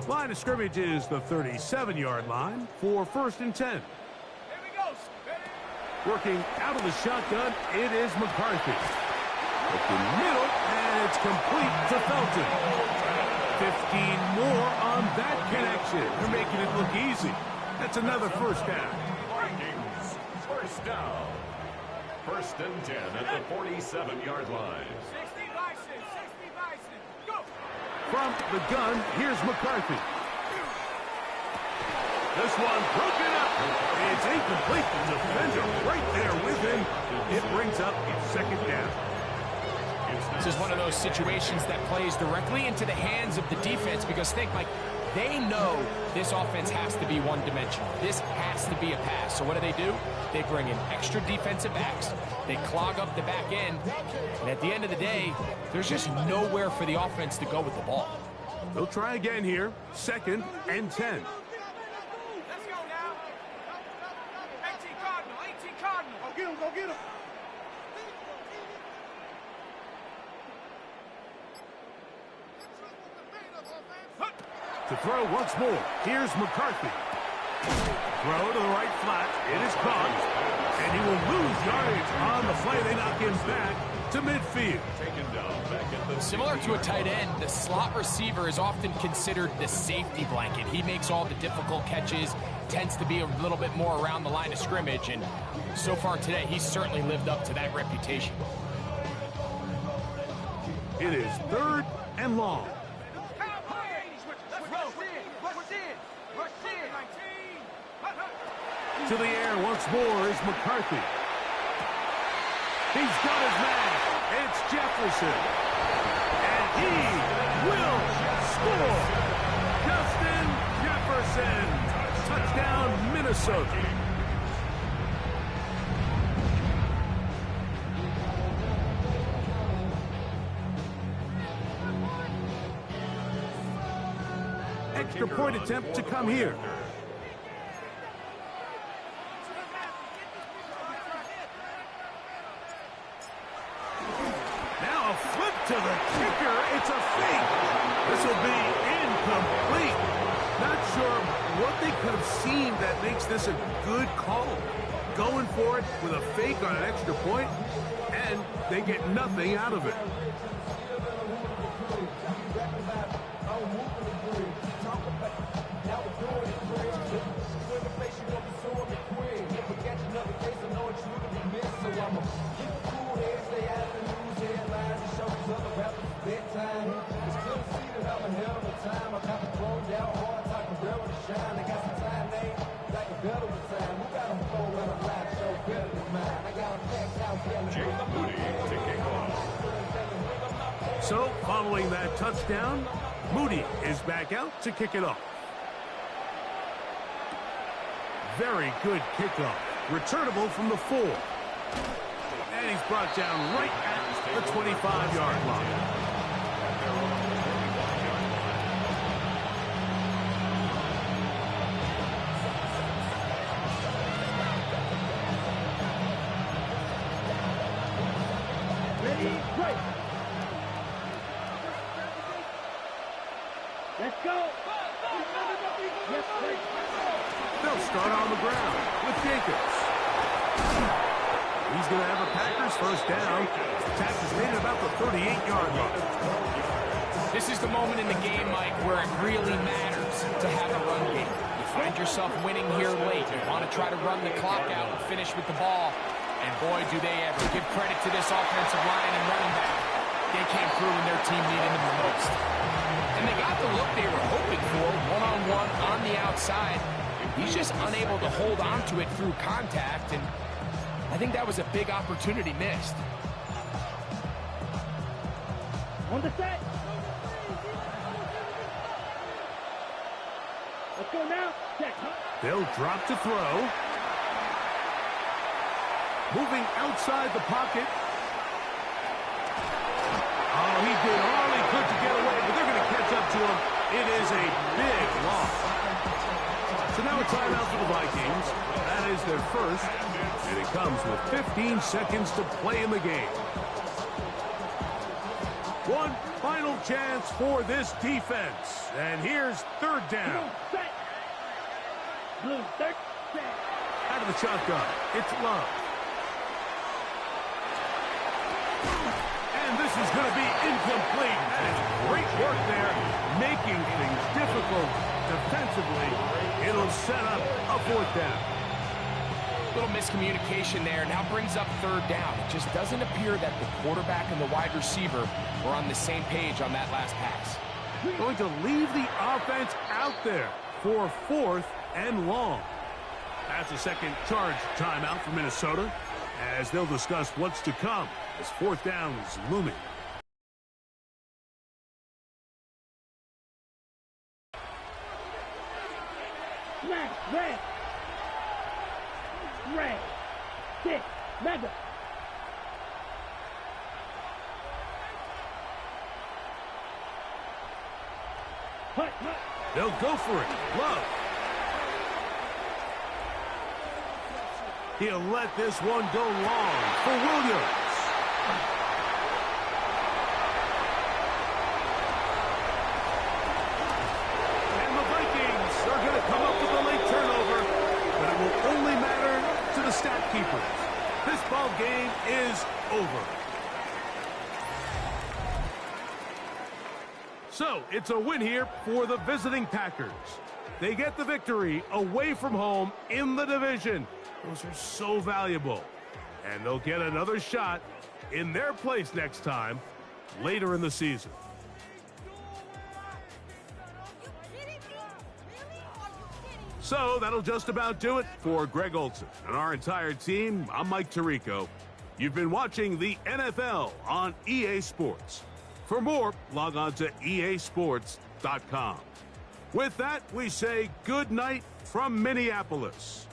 Line of scrimmage is the 37-yard line for first and 10. Working out of the shotgun, it is McCarthy. Looking middle, and it's complete to Felton. 15 more on that connection. You're making it look easy. That's another first down. Vikings, first down. First and 10 at the 47-yard line. 60 Bison, 60 Bison, go! From the gun, here's McCarthy. This one broken up. It's incomplete. The defender right there with him. It brings up second down. This is one of those situations that plays directly into the hands of the defense because think, Mike, they know this offense has to be one-dimensional. This has to be a pass. So what do? They bring in extra defensive backs. They clog up the back end. And at the end of the day, there's just nowhere for the offense to go with the ball. They'll try again here. Second and 10. Let's go now. 18 Cardinal, 18 Cardinal. Go get him, go get him. To throw once more. Here's McCarthy. Throw to the right flat. It is caught. And he will lose yardage on the play. They knock him back to midfield. Taken down back at the Similar to a tight end, the slot receiver is often considered the safety blanket. He makes all the difficult catches, tends to be a little bit more around the line of scrimmage, and so far today, he's certainly lived up to that reputation. It is 3rd and long. To the air once more is McCarthy. He's got his man. It's Jefferson. And he will score. Justin Jefferson. Touchdown, Minnesota. Extra point attempt to come here. Now a flip to the kicker. It's a fake. This will be incomplete. Not sure what they could have seen that makes this a good call. Going for it with a fake on an extra point, and they get nothing out of it. So, following that touchdown, Moody is back out to kick it off. Very good kickoff. Returnable from the 4. And he's brought down right at the 25-yard line. Let's go. They'll start on the ground with Jacobs. He's going to have a Packers first down. The tax is made at about the 38-yard line. This is the moment in the game, Mike, where it really matters to have a run game. You find yourself winning here late. You want to try to run the clock out and finish with the ball. And boy, do they ever. Give credit to this offensive line and running back. They came through when their team needed them the most. And they got the look they were hoping for, one-on-one on the outside. He's just unable to hold on to it through contact, and I think that was a big opportunity missed. On the set. Let's go now. Check. They'll drop to throw. Moving outside the pocket. Oh, he did all he could to get away, but they're going to catch up to him. It is a big loss. So now a timeout for the Vikings. That is their first, and it comes with 15 seconds to play in the game. One final chance for this defense, and here's 3rd down. Blue, 3rd down. Out of the shotgun, it's Love. And this is going to be incomplete. That is great work there, making things difficult defensively. It'll set up a 4th down. Little miscommunication there. Now brings up 3rd down. It just doesn't appear that the quarterback and the wide receiver were on the same page on that last pass. Going to leave the offense out there for 4th and long. That's a second charge timeout for Minnesota, as they'll discuss what's to come as 4th down is looming. Red. 6. Mega. Hut. They'll go for it. Love. He'll let this one go long for Williams. And the Vikings are going to come up with a late turnover, but it will only matter to the stat keepers. This ball game is over. So, it's a win here for the visiting Packers. They get the victory away from home in the division. Those are so valuable. And they'll get another shot in their place next time later in the season. So that'll just about do it for Greg Olson and our entire team. I'm Mike Tirico. You've been watching the NFL on EA Sports. For more, log on to easports.com. With that, we say good night from Minneapolis.